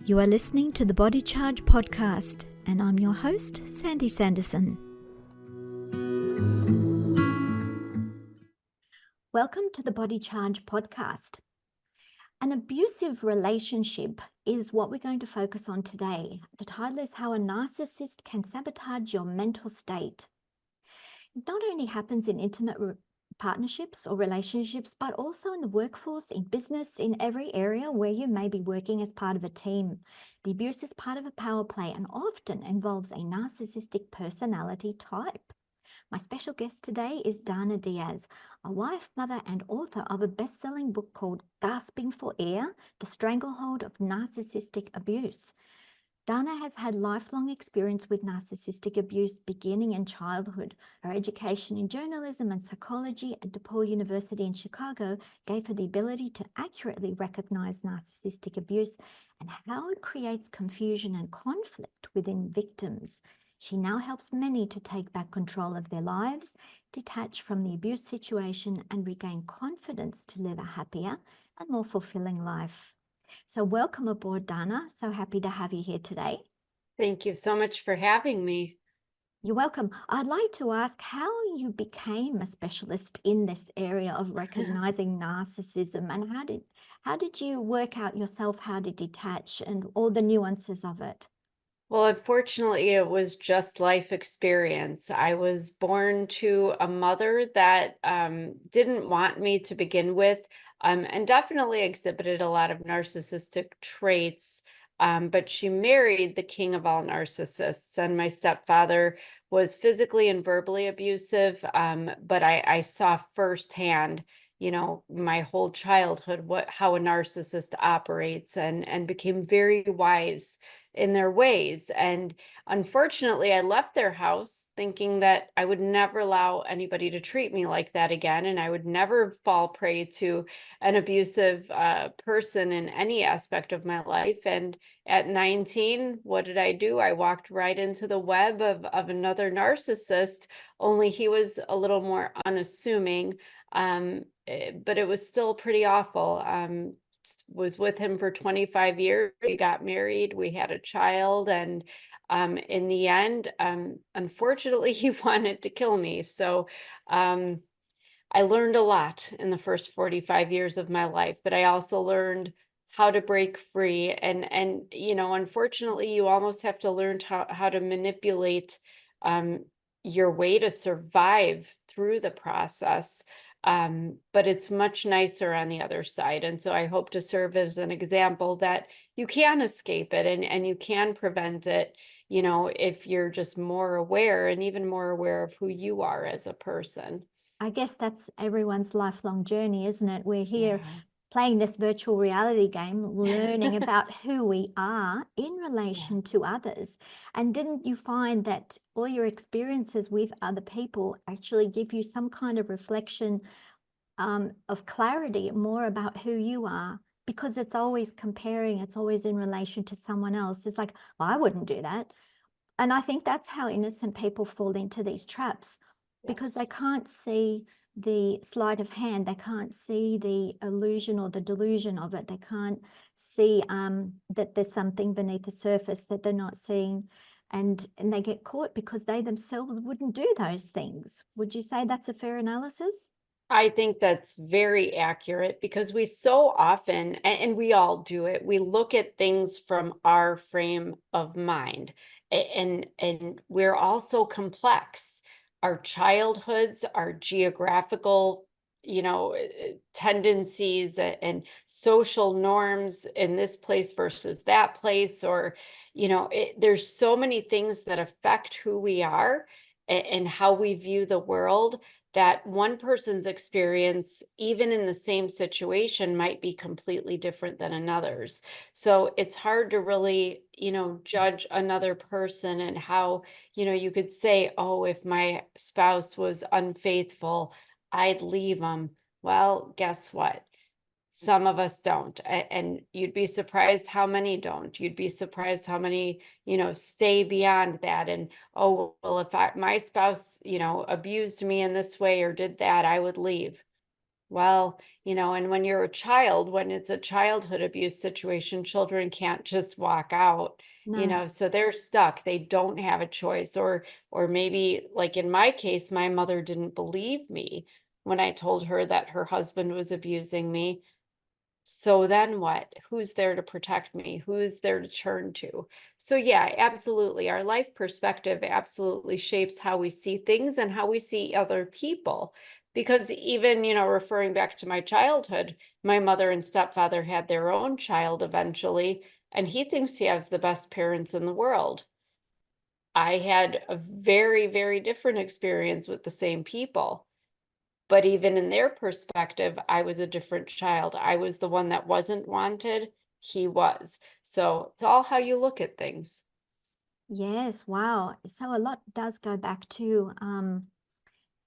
You are listening to the Body Charge podcast, and I'm your host, Sandy Sanderson. Welcome to the Body Charge podcast. An abusive relationship is what we're going to focus on today. The title is How a Narcissist Can Sabotage Your Mental State. It not only happens in intimate partnerships or relationships, but also in the workforce, in business, in every area where you may be working as part of a team. The abuse is part of a power play and often involves a narcissistic personality type. My special guest today is Diaz, a wife, mother, and author of a best-selling book called Gasping For Air, The Stranglehold of Narcissistic Abuse. Dana has had lifelong experience with narcissistic abuse beginning in childhood. Her education in journalism and psychology at DePaul University in Chicago gave her the ability to accurately recognize narcissistic abuse and how it creates confusion and conflict within victims. She now helps many to take back control of their lives, detach from the abuse situation, and regain confidence to live a happier and more fulfilling life. So welcome aboard, Dana. So happy to have you here today. Thank you so much for having me. You're welcome. I'd like to ask how you became a specialist in this area of recognizing narcissism, and how did you work out yourself how to detach and all the nuances of it? Well, unfortunately, it was just life experience. I was born to a mother that didn't want me to begin with, and definitely exhibited a lot of narcissistic traits. But she married the king of all narcissists, and my stepfather was physically and verbally abusive. But I saw firsthand, my whole childhood, how a narcissist operates, and became very wise in their ways. And unfortunately, I left their house thinking that I would never allow anybody to treat me like that again. And I would never fall prey to an abusive person in any aspect of my life. And at 19, what did I do? I walked right into the web of another narcissist, only he was a little more unassuming. But it was still pretty awful. Was with him for 25 years. We got married, we had a child, and in the end, unfortunately, he wanted to kill me. So I learned a lot in the first 45 years of my life, but I also learned how to break free. And unfortunately, you almost have to learn how to manipulate your way to survive through the process. But it's much nicer on the other side. And so I hope to serve as an example that you can escape it and you can prevent it, if you're just more aware and even more aware of who you are as a person. I guess that's everyone's lifelong journey, isn't it? We're here Yeah. playing this virtual reality game, learning about who we are in relation to others. And didn't you find that all your experiences with other people actually give you some kind of reflection of clarity, more about who you are? Because it's always comparing, it's always in relation to someone else. It's like, well, I wouldn't do that. And I think that's how innocent people fall into these traps, because they can't see the sleight of hand, they can't see the illusion or the delusion of it, they can't see that there's something beneath the surface that they're not seeing, and they get caught because they themselves wouldn't do those things. Would you say that's a fair analysis? I think that's very accurate because we so often, and we all do it, we look at things from our frame of mind, and we're all so complex. Our childhoods, our geographical, tendencies and social norms in this place versus that place, or, there's so many things that affect who we are and how we view the world, that one person's experience, even in the same situation, might be completely different than another's. So it's hard to really, judge another person and how, you could say, oh, if my spouse was unfaithful, I'd leave them. Well, guess what? Some of us don't. And you'd be surprised how many don't. You'd be surprised how many, stay beyond that. And, oh, well, if my spouse, abused me in this way or did that, I would leave. Well, and when you're a child, when it's a childhood abuse situation, children can't just walk out, No. so they're stuck. They don't have a choice. Or maybe like in my case, my mother didn't believe me when I told her that her husband was abusing me. So then what? Who's there to protect me? Who's there to turn to? So yeah, absolutely. Our life perspective absolutely shapes how we see things and how we see other people. Because even, referring back to my childhood, my mother and stepfather had their own child eventually, and he thinks he has the best parents in the world. I had a very, very different experience with the same people. But even in their perspective, I was a different child. I was the one that wasn't wanted. He was. So it's all how you look at things. Yes, wow. So a lot does go back to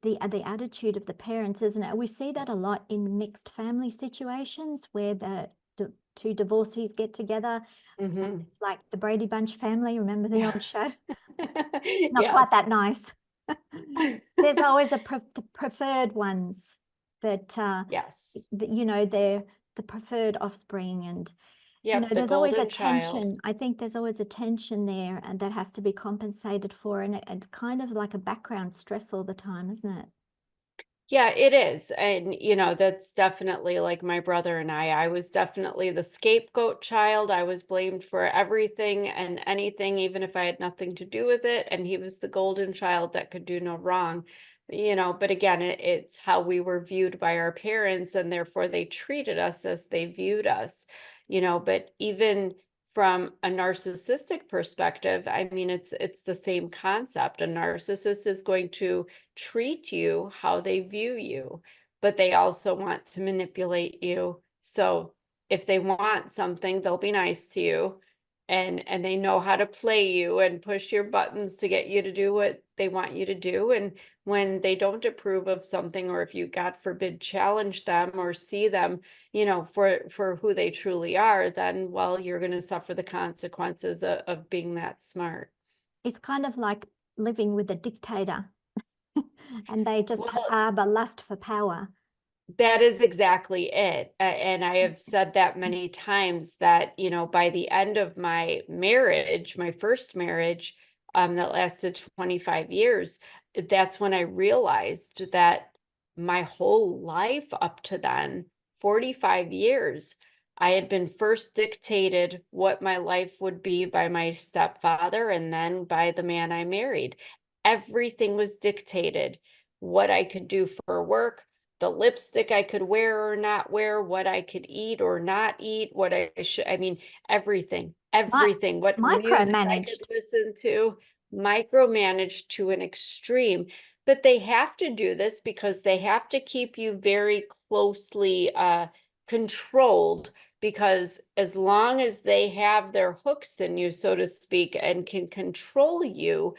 the attitude of the parents, isn't it? We see that a Yes. lot in mixed family situations where the two divorcees get together. Hmm. It's like the Brady Bunch family. Remember the Yeah. old show? Not quite Yes. that nice. There's always the preferred ones that Yes. they're the preferred offspring, and Yep. The there's always a golden child. tension. I think there's always a tension there, and that has to be compensated for, and it's kind of like a background stress all the time, isn't it? Yeah, it is. And, that's definitely like my brother and I was definitely the scapegoat child. I was blamed for everything and anything, even if I had nothing to do with it. And he was the golden child that could do no wrong. But again, it's how we were viewed by our parents, and therefore they treated us as they viewed us, but even from a narcissistic perspective, I mean, it's the same concept. A narcissist is going to treat you how they view you, but they also want to manipulate you. So if they want something, they'll be nice to you, and they know how to play you and push your buttons to get you to do what they want you to do. And when they don't approve of something, or if you, God forbid, challenge them or see them, for who they truly are, then, well, you're going to suffer the consequences of being that smart. It's kind of like living with a dictator, and they just Well, harbor lust for power. that is exactly it. And I have said that many times that, by the end of my marriage, my first marriage, that lasted 25 years, that's when I realized that my whole life up to then, 45 years, I had been first dictated what my life would be by my stepfather and then by the man I married. Everything was dictated: what I could do for work, the lipstick I could wear or not wear, what I could eat or not eat, what I should, I mean, everything, Mi- everything, what music I could Micromanaged. listen to, micromanaged to an extreme. But they have to do this because they have to keep you very closely controlled, because as long as they have their hooks in you, so to speak, and can control you,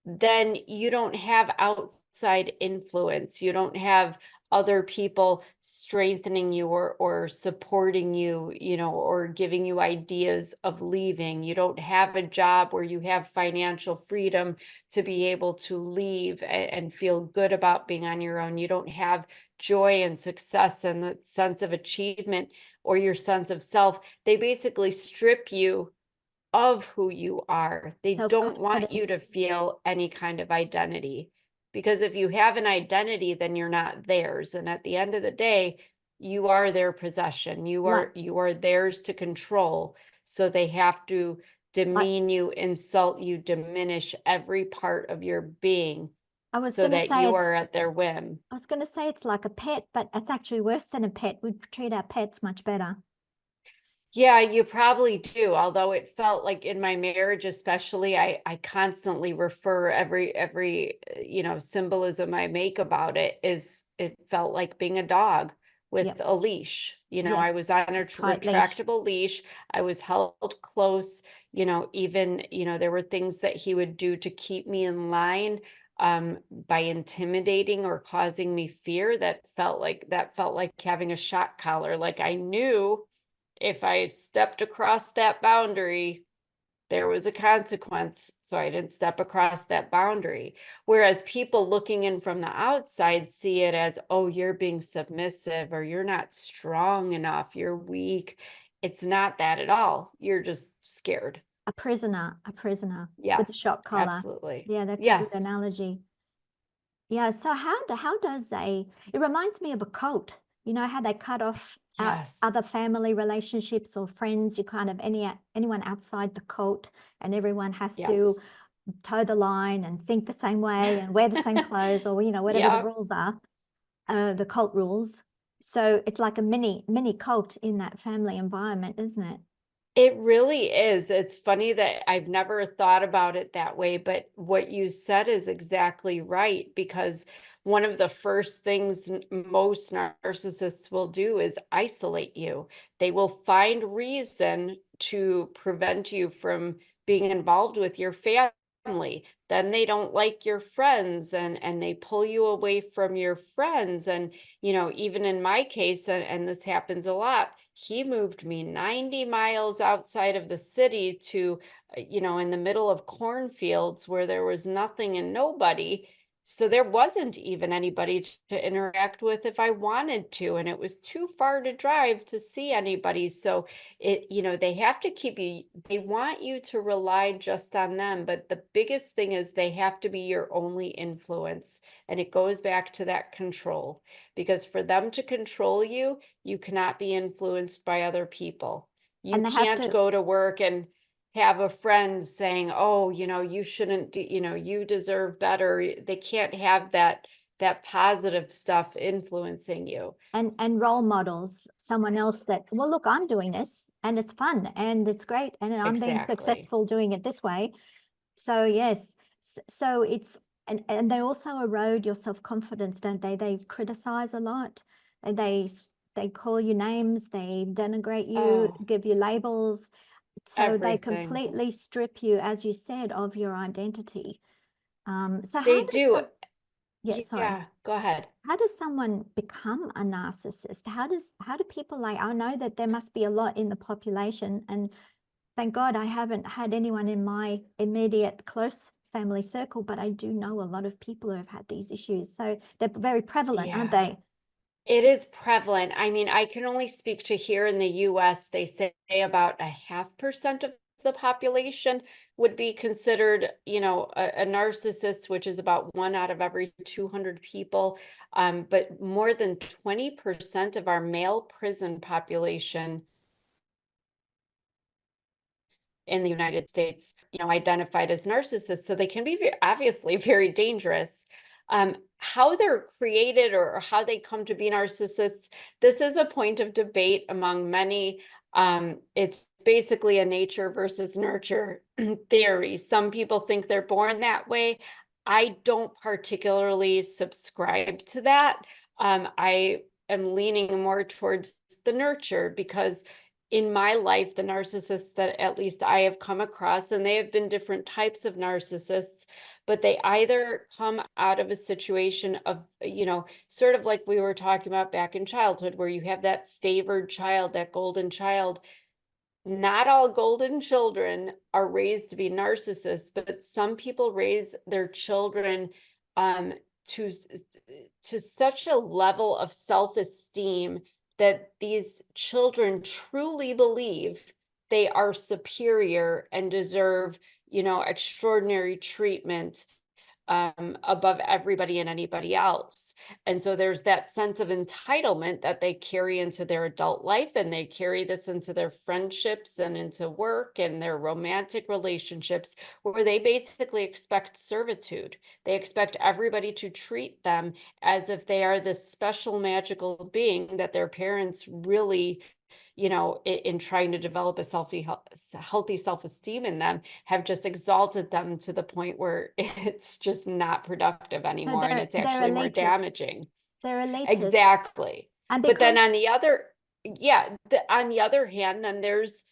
then you don't have outside influence. You don't have other people strengthening you or supporting you, or giving you ideas of leaving. You don't have a job where you have financial freedom to be able to leave and feel good about being on your own. You don't have joy and success and the sense of achievement or your sense of self. They basically strip you of who you are. They don't want you Self-confidence. to feel any kind of identity, because if you have an identity, then you're not theirs. And at the end of the day, you are their possession. You Like, are you are theirs to control. So they have to like demean you, insult you, diminish every part of your being I was so going to that say you are it's at their whim. I was going to say it's like a pet, but it's actually worse than a pet. We treat our pets much better. Yeah, you probably do. Although it felt like in my marriage, especially, I constantly refer every symbolism I make about it is it felt like being a dog with Yep. a leash. I Yes. was on a Tight leash. retractable leash. I was held close. Even there were things that he would do to keep me in line, by intimidating or causing me fear. That felt like having a shock collar. Like I knew if I stepped across that boundary, There was a consequence, so I didn't step across that boundary. Whereas people looking in from the outside see it as, oh, you're being submissive, or you're not strong enough, you're weak. It's not that at all. You're just scared. A prisoner with a Yes, shock collar. absolutely. Yeah, that's a good Yes, analogy. Yeah, so how does it reminds me of a cult. You know how they cut off out other yes, family relationships or friends, you kind of anyone outside the cult, and everyone has to yes. toe the line and think the same way and wear the same clothes, or whatever the Yep. rules are, the cult rules. So it's like a mini cult in that family environment, isn't it? It really is. It's funny that I've never thought about it that way, but what you said is exactly right, because one of the first things most narcissists will do is isolate you. They will find reason to prevent you from being involved with your family. Then they don't like your friends, and they pull you away from your friends. And even in my case, and this happens a lot, he moved me 90 miles outside of the city to, in the middle of cornfields where there was nothing and nobody. So there wasn't even anybody to interact with if I wanted to. And it was too far to drive to see anybody. So they have to keep you, they want you to rely just on them. But the biggest thing is they have to be your only influence. And it goes back to that control, because for them to control you, you cannot be influenced by other people. You And they have can't to go to work and have a friend saying, "Oh, you shouldn't do, you deserve better." They can't have that positive stuff influencing you. and role models, someone else that, well, look, I'm doing this and it's fun and it's great and I'm being Exactly. successful doing it this way. So yes, so it's and they also erode your self-confidence, don't they? They criticize a lot, and they call you names, they denigrate you, Oh, give you labels. So they everything. completely strip you, as you said, of your identity. So They how does do. some, yeah, sorry. Yeah, go ahead. How does someone become a narcissist? How do people, like, I know that there must be a lot in the population, and thank God I haven't had anyone in my immediate close family circle, but I do know a lot of people who have had these issues. So they're very prevalent, aren't Yeah. they? It is prevalent. I mean, I can only speak to here in the US. They say about 0.5% of the population would be considered, a narcissist, which is about 1 out of every 200 people. But more than 20% of our male prison population in the United States, identified as narcissists. So they can be obviously very dangerous. How they're created, or how they come to be narcissists, this is a point of debate among many. It's basically a nature versus nurture theory. Some people think they're born that way. I don't particularly subscribe to that. I am leaning more towards the nurture, because in my life, the narcissists that at least I have come across, and they have been different types of narcissists, but they either come out of a situation of, sort of like we were talking about back in childhood, where you have that favored child, that golden child. Not all golden children are raised to be narcissists, but some people raise their children um, to to such a level of self-esteem that these children truly believe they are superior and deserve, extraordinary treatment above everybody and anybody else. And so there's that sense of entitlement that they carry into their adult life, and they carry this into their friendships and into work and their romantic relationships, where they basically expect servitude. They expect everybody to treat them as if they are this special magical being that their parents really, in trying to develop a healthy self-esteem in them, have just exalted them to the point where it's just not productive So anymore, and it's they're actually more elitist. damaging. They're elitist. Exactly. And But then because on the other, yeah, on the other hand, then there's,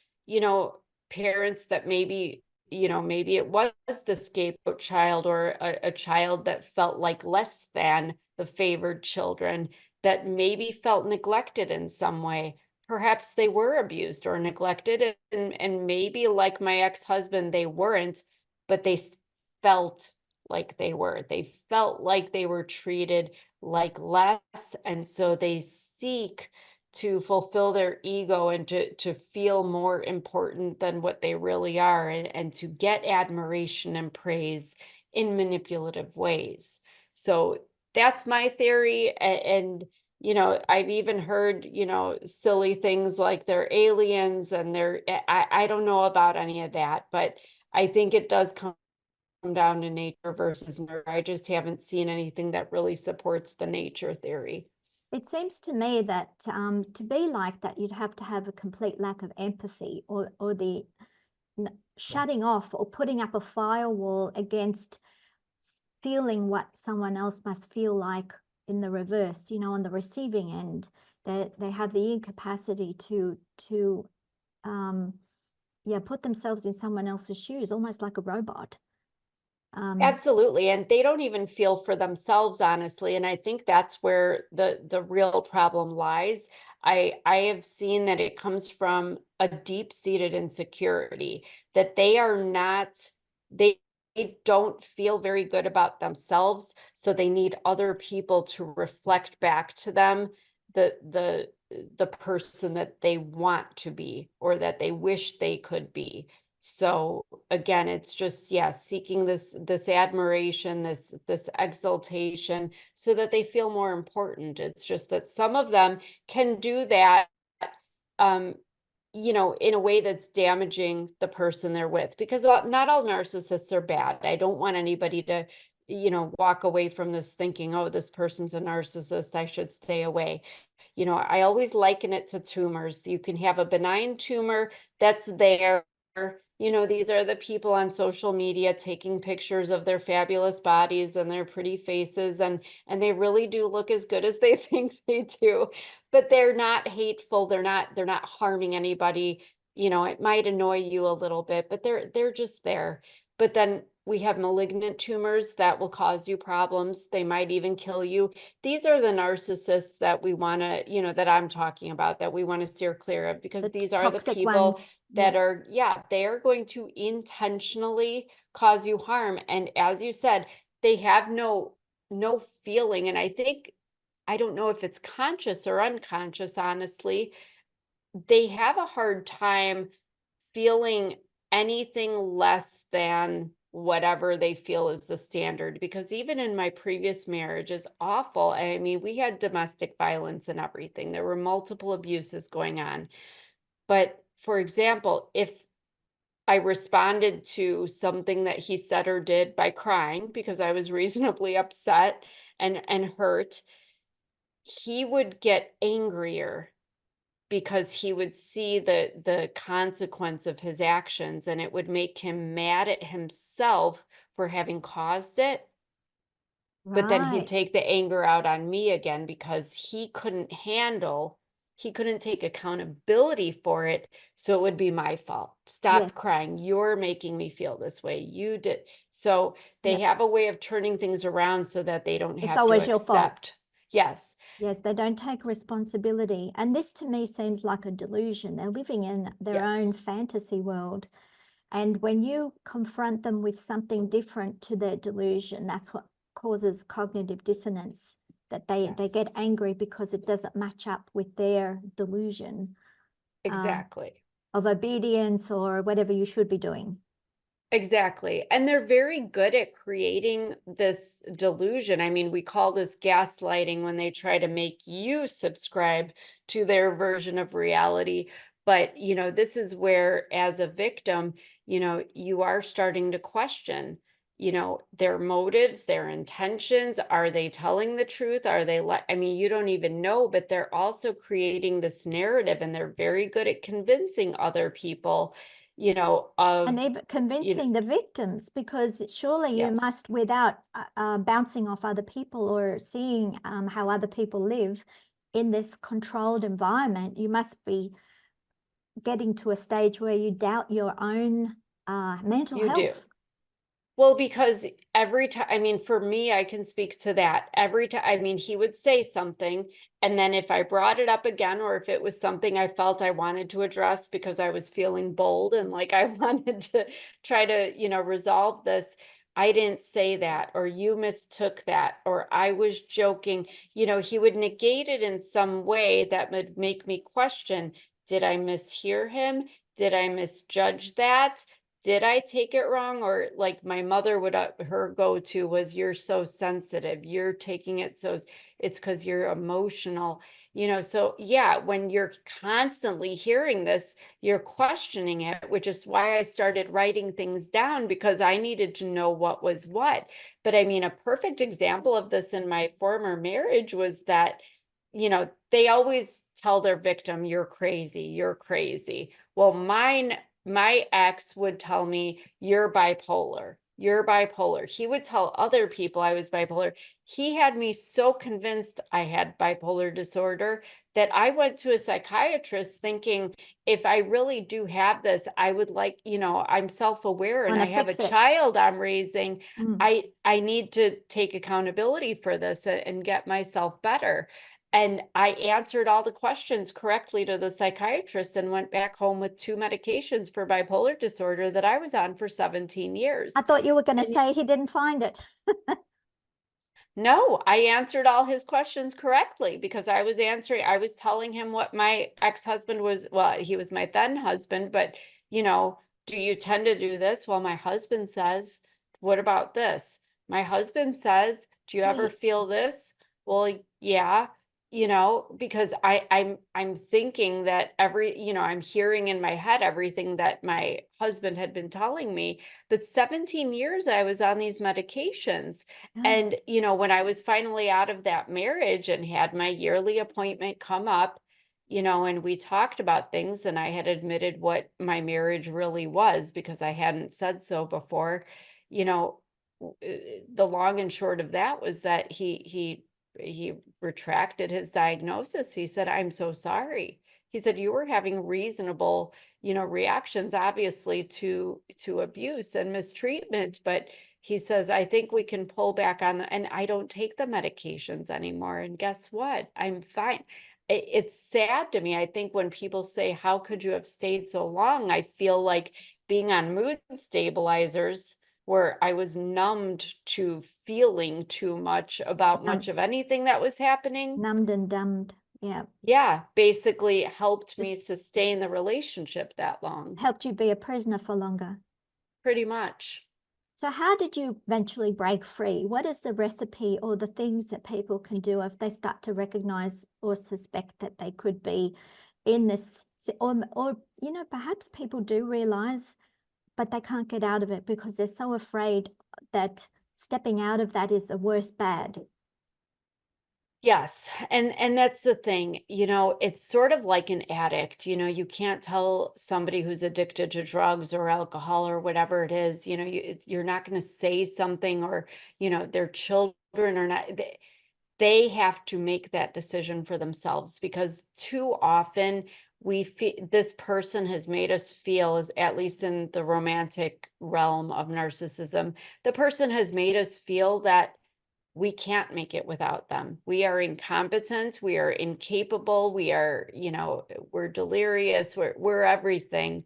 parents that maybe it was the scapegoat child, or a child that felt like less than the favored children, that maybe felt neglected in some way. perhaps they were abused or neglected, and maybe like my ex-husband, they weren't, but felt like they were. They felt like they were treated like less, and so they seek to fulfill their ego and to feel more important than what they really are, and to get admiration and praise in manipulative ways. So that's my theory, and I've even heard, silly things like they're aliens and I don't know about any of that, but I think it does come down to nature versus nurture. I just haven't seen anything that really supports the nature theory. It seems to me that to be like that, you'd have to have a complete lack of empathy, or the shutting off or putting up a firewall against feeling what someone else must feel like in the reverse, on the receiving end. They have the incapacity to put themselves in someone else's shoes, almost like a robot. Absolutely, and they don't even feel for themselves, honestly, and I think that's where the real problem lies. I have seen that it comes from a deep-seated insecurity, that they they don't feel very good about themselves, so they need other people to reflect back to them the person that they want to be or that they wish they could be. So again, it's just, yeah, seeking this admiration, this exaltation so that they feel more important. It's just that some of them can do that, um, in a way that's damaging the person they're with, because not all narcissists are bad. I don't want anybody to, walk away from this thinking, oh, this person's a narcissist, I should stay away. I always liken it to tumors. You can have a benign tumor that's there. These are the people on social media taking pictures of their fabulous bodies and their pretty faces, and they really do look as good as they think they do. But they're not hateful, they're not harming anybody. It might annoy you a little bit, but they're just there. But then we have malignant tumors that will cause you problems. They might even kill you. These are the narcissists that we want to, that I'm talking about, that we want to steer clear of, because The these are the toxic people ones. that Yeah. are, yeah, they are going to intentionally cause you harm. And as you said, they have no feeling. And I don't know if it's conscious or unconscious, honestly. They have a hard time feeling anything less than whatever they feel is the standard, because even in my previous marriage, is awful, I mean, we had domestic violence and everything, there were multiple abuses going on. But for example, if I responded to something that he said or did by crying because I was reasonably upset and hurt, he would get angrier because he would see the consequence of his actions, and it would make him mad at himself for having caused it. But then he'd Right. take the anger out on me again because he couldn't take accountability for it. So it would be my fault. Stop Yes. crying. You're making me feel this way. You did. So they Yep. have a way of turning things around so that they don't It's have to always your fault. accept. Yes, Yes, they don't take responsibility. And this to me seems like a delusion. They're living in their own yes, fantasy world. And when you confront them with something different to their delusion, that's what causes cognitive dissonance, that they get yes, angry because it doesn't match up with their delusion uh, exactly. of obedience or whatever you should be doing. Exactly. And they're very good at creating this delusion. I mean, we call this gaslighting when they try to make you subscribe to their version of reality. But, this is where, as a victim, you are starting to question, their motives, their intentions. Are they telling the truth? Are they, I mean, you don't even know, but they're also creating this narrative, and they're very good at convincing other people, And of, even you know convincing the victims, because surely you yes, must, without bouncing off other people or seeing how other people live in this controlled environment, you must be getting to a stage where you doubt your own mental you do. health. Well, because every time, I mean, for me, I can speak to that. Every time, I mean, he would say something, and then if I brought it up again, or if it was something I felt I wanted to address because I was feeling bold and like I wanted to try to, resolve this, I didn't say that, or you mistook that, or I was joking. He would negate it in some way that would make me question, did I mishear him? Did I misjudge that? Did I take it wrong? Or like my mother would, her go-to was, you're so sensitive. You're taking it so it's because you're emotional. So yeah, when you're constantly hearing this, you're questioning it, which is why I started writing things down, because I needed to know what was what. But I mean, a perfect example of this in my former marriage was that, they always tell their victim, you're crazy, you're crazy. Well, my ex would tell me, you're bipolar. You're bipolar. He would tell other people I was bipolar. He had me so convinced I had bipolar disorder that I went to a psychiatrist thinking, if I really do have this, I would like, I'm self-aware and Want I to have a fix it. child I'm raising. Mm. I need to take accountability for this and get myself better. And I answered all the questions correctly to the psychiatrist and went back home with 2 medications for bipolar disorder that I was on for 17 I years. thought you were going to And say he didn't find it. no, I answered all his questions correctly because I was telling him what my ex-husband was, well, he was my then husband, but, do you tend to do this? Well, my husband says, what about this? My husband says, do you Well, ever feel this? Well, yeah, because I'm thinking that I'm hearing in my head everything that my husband had been telling me, but 17 years I was on these medications. yeah. And, when I was finally out of that marriage and had my yearly appointment come up, and we talked about things, and I had admitted what my marriage really was because I hadn't said so before, you know, the long and short of that was that he retracted his diagnosis. He said, I'm so sorry. He said, you were having reasonable, reactions, obviously, to abuse and mistreatment, but he says, I think we can pull back on and I don't take the medications anymore. And guess what? I'm fine. It's sad to me. I think when people say, how could you have stayed so long? I feel like being on mood stabilizers, where I was numbed to feeling too much about much of anything that was happening. Numbed and dumbed. Yeah. Yeah, basically helped Just me sustain the relationship that long, helped you be a prisoner for longer. pretty much. So how did you eventually break free? What is the recipe or the things that people can do if they start to recognize or suspect that they could be in this, or perhaps people do realize, but they can't get out of it because they're so afraid that stepping out of that is the worst bad. Yes, and that's the thing, it's sort of like an addict, you can't tell somebody who's addicted to drugs or alcohol or whatever it is, you're not going to say something, or, their children are not, they have to make that decision for themselves, because too often we feel this person has made us feel, as at least in the romantic realm of narcissism, the person has made us feel that we can't make it without them. We are incompetent, we are incapable, we are, we're delirious, we're everything,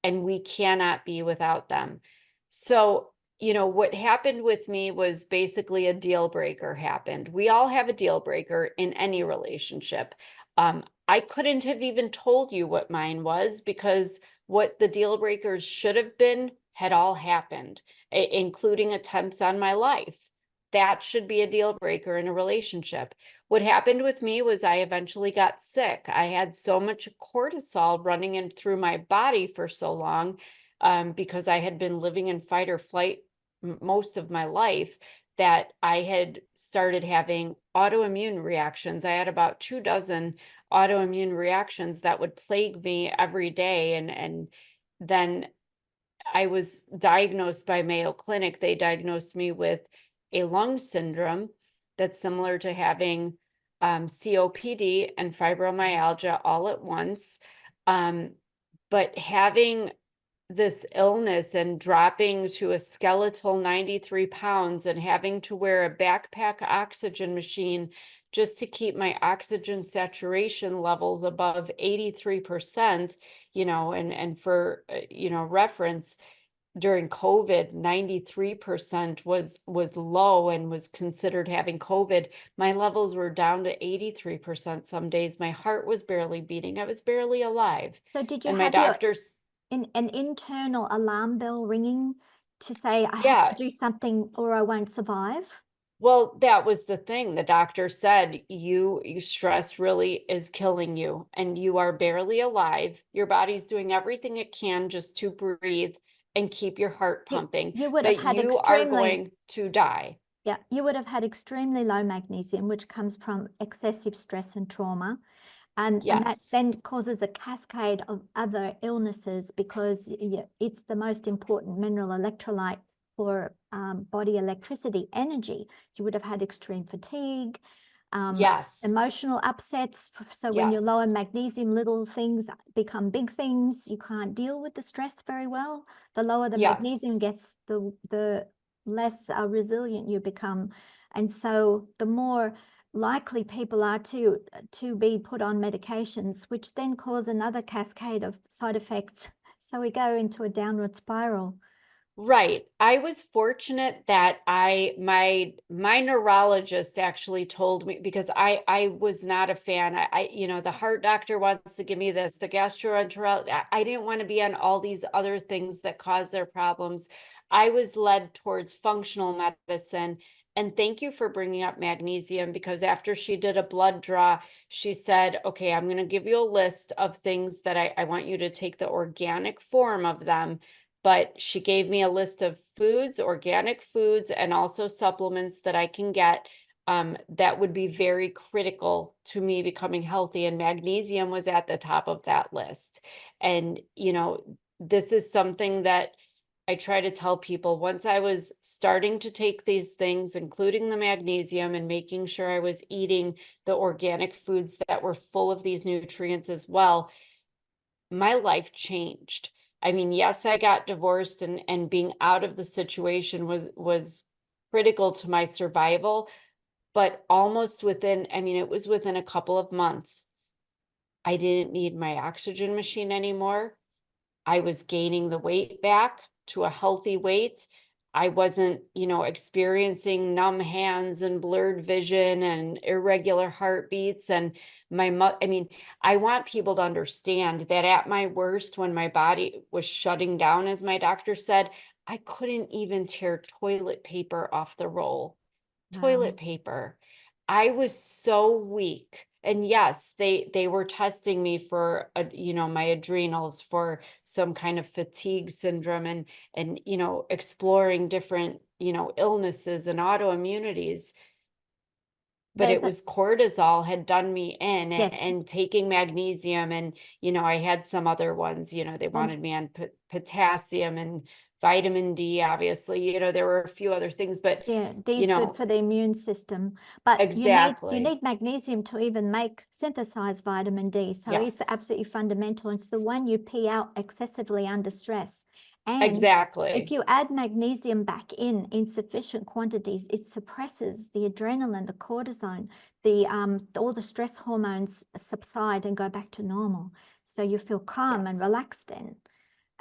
and we cannot be without them. So, what happened with me was basically a deal breaker happened. We all have a deal breaker in any relationship. I couldn't have even told you what mine was, because what the deal breakers should have been had all happened, including attempts on my life. That should be a deal breaker in a relationship. What happened with me was I eventually got sick. I had so much cortisol running in through my body for so long, because I had been living in fight or flight most of my life, that I had started having autoimmune reactions. I had about 24 autoimmune reactions that would plague me every day. And then I was diagnosed by Mayo Clinic. They diagnosed me with a lung syndrome that's similar to having COPD and fibromyalgia all at once. But having this illness and dropping to a skeletal 93 pounds and having to wear a backpack oxygen machine just to keep my oxygen saturation levels above 83%, and for, reference, during COVID, 93% was low and was considered having COVID. My levels were down to 83% some days. My heart was barely beating. I was barely alive. So did you And my have your doctors, an internal alarm bell ringing to say, I have to yeah, do something or I won't survive? well, that was the thing. The doctor said, you stress really is killing you and you are barely alive. Your body's doing everything it can just to breathe and keep your heart You, pumping, you would have but had you are extremely, going to die. yeah, you would have had extremely low magnesium, which comes from excessive stress and trauma. And that Yes. then causes a cascade of other illnesses because it's the most important mineral electrolyte for body electricity, energy. So you would have had extreme fatigue, Yes. emotional upsets. So when you're low in Yes. magnesium, little things become big things. You can't deal with the stress very well. The lower the magnesium Yes. gets, the less resilient you become. And so the more likely people are to be put on medications, which then cause another cascade of side effects. So we go into a downward spiral. Right. I was fortunate that my neurologist actually told me, because I was not a fan. The heart doctor wants to give me this, the gastroenterologist. I didn't want to be on all these other things that cause their problems. I was led towards functional medicine. And thank you for bringing up magnesium, because after she did a blood draw, she said, okay, I'm going to give you a list of things that I want you to take the organic form of them. But she gave me a list of foods, organic foods, and also supplements that I can get that would be very critical to me becoming healthy. And magnesium was at the top of that list. And, this is something that I try to tell people. Once I was starting to take these things, including the magnesium, and making sure I was eating the organic foods that were full of these nutrients as well, my life changed. I mean, yes, I got divorced, and being out of the situation was critical to my survival, but almost within, I mean, it was within a couple of months, I didn't need my oxygen machine anymore. I was gaining the weight back to a healthy weight. I wasn't, experiencing numb hands and blurred vision and irregular heartbeats. And I mean, I want people to understand that at my worst, when my body was shutting down, as my doctor said, I couldn't even tear toilet paper off the roll. Wow. Toilet paper. I was so weak. And yes, they were testing me for my adrenals for some kind of fatigue syndrome, and exploring different illnesses and autoimmunities. But There's it a, was cortisol had done me in, yes. and taking magnesium, and I had some other ones, they Well, wanted me on potassium and vitamin D, obviously, there were a few other things, but yeah, D you is good know for the immune system, but you exactly. need magnesium to even synthesize vitamin D. So it's Yes, absolutely fundamental. It's the one you pee out excessively under stress. And if exactly. you add magnesium back in sufficient quantities, it suppresses the adrenaline, the cortisone, all the stress hormones subside and go back to normal. So you feel calm and Yes. relaxed then.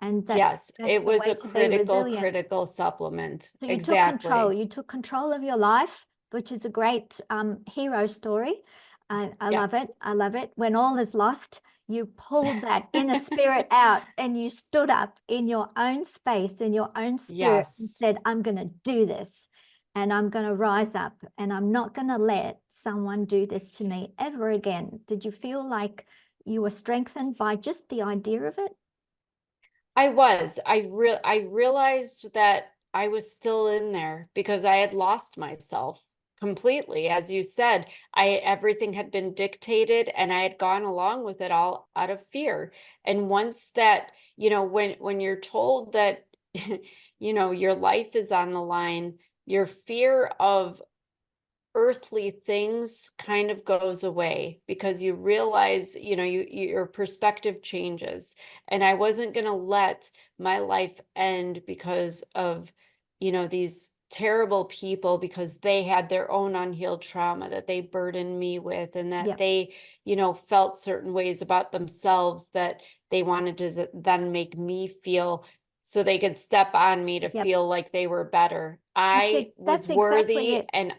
And Yes, that's it the was way a to be critical, resilient. critical supplement. So you took control. Exactly. You took control of your life, which is a great hero story. I love Yes. it. I love it. When all is lost, you pulled that inner spirit out and you stood up in your own space, in your own spirit, and Yes. said, I'm going to do this and I'm going to rise up and I'm not going to let someone do this to me ever again. Did you feel like you were strengthened by just the idea of it? I was. I realized that I was still in there because I had lost myself completely. As you said, everything had been dictated, and I had gone along with it all out of fear. And once that, when you're told that your life is on the line, your fear of earthly things kind of goes away because you realize, your perspective changes. And I wasn't going to let my life end because of, these terrible people, because they had their own unhealed trauma that they burdened me with, and that Yep. they, felt certain ways about themselves that they wanted to then make me feel, so they could step on me to Yep. feel like they were better. That's I was exactly worthy, it. and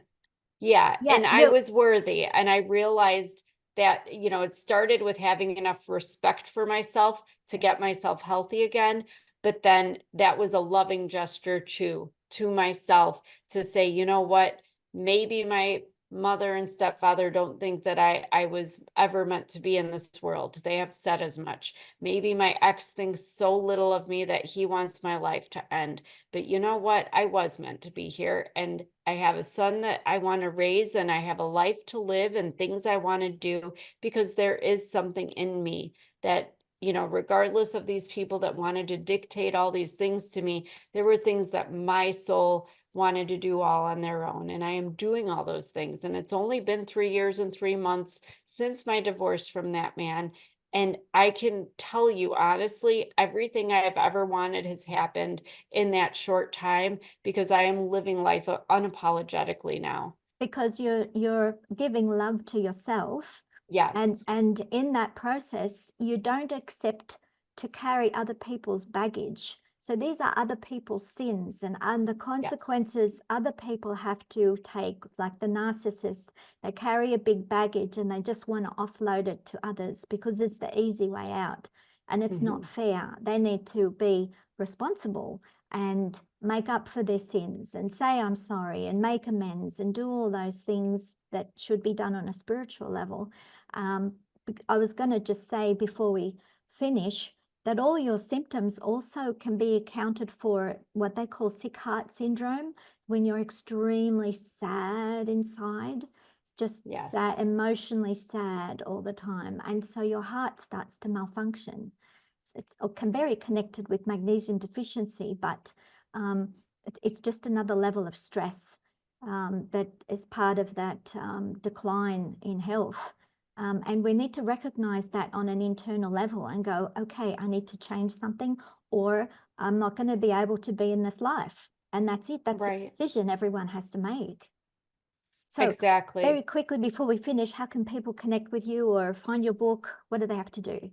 yeah, Yeah, and I was worthy, and I realized that, it started with having enough respect for myself to get myself healthy again, but then that was a loving gesture to myself, to say, you know what, maybe my mother and stepfather don't think that I was ever meant to be in this world. They have said as much. Maybe my ex thinks so little of me that he wants my life to end. But you know what? I was meant to be here, and I have a son that I want to raise, and I have a life to live and things I want to do, because there is something in me that, regardless of these people that wanted to dictate all these things to me, there were things that my soul wanted to do all on their own. And I am doing all those things. And it's only been 3 years and 3 months since my divorce from that man. And I can tell you honestly, everything I have ever wanted has happened in that short time, because I am living life unapologetically now. because you're giving love to yourself, Yes. and in that process you don't accept to carry other people's baggage. So these are other people's sins, and the Yes. consequences other people have to take, like the narcissists. They carry a big baggage and they just want to offload it to others because it's the easy way out, and it's not fair. They need to be responsible and make up for their sins and say I'm sorry and make amends and do all those things that should be done on a spiritual level. I was going to just say before we finish that all your symptoms also can be accounted for what they call sick heart syndrome, when you're extremely sad inside, just Yes. sad, emotionally sad all the time, and so your heart starts to malfunction. It's can very connected with magnesium deficiency, but it's just another level of stress that is part of that decline in health. And we need to recognize that on an internal level and go, okay, I need to change something, or I'm not going to be able to be in this life. And that's it. That's a decision everyone has to make. So Exactly. very quickly before we finish, how can people connect with you or find your book? What do they have to do?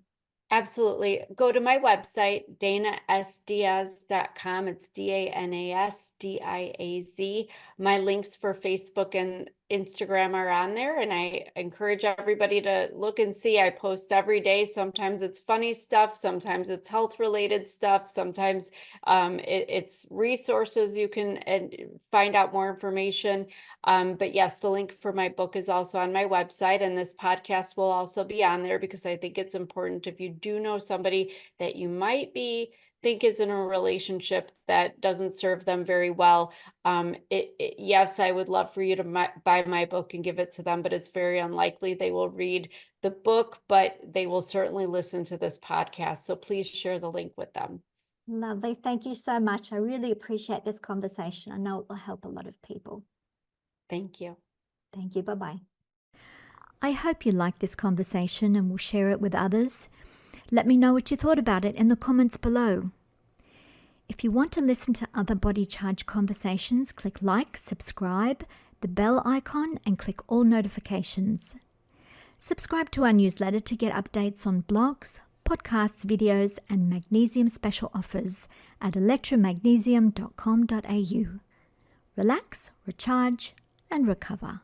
Absolutely. Go to my website, danasdiaz.com. It's DANASDIAZ. My links for Facebook and Instagram are on there, and I encourage everybody to look and see. I post every day. Sometimes it's funny stuff, sometimes it's health related stuff, sometimes it's resources you can find out more information. But yes, the link for my book is also on my website, and this podcast will also be on there, because I think it's important, if you do know somebody that you might think is in a relationship that doesn't serve them very well. Yes, I would love for you to buy my book and give it to them, but it's very unlikely they will read the book, but they will certainly listen to this podcast. So please share the link with them. Lovely. Thank you so much. I really appreciate this conversation. I know it will help a lot of people. Thank you. Thank you. Bye-bye. I hope you liked this conversation and will share it with others. Let me know what you thought about it in the comments below. If you want to listen to other Body Charge conversations, click like, subscribe, the bell icon, and click all notifications. Subscribe to our newsletter to get updates on blogs, podcasts, videos, and magnesium special offers at electromagnesium.com.au. Relax, recharge, and recover.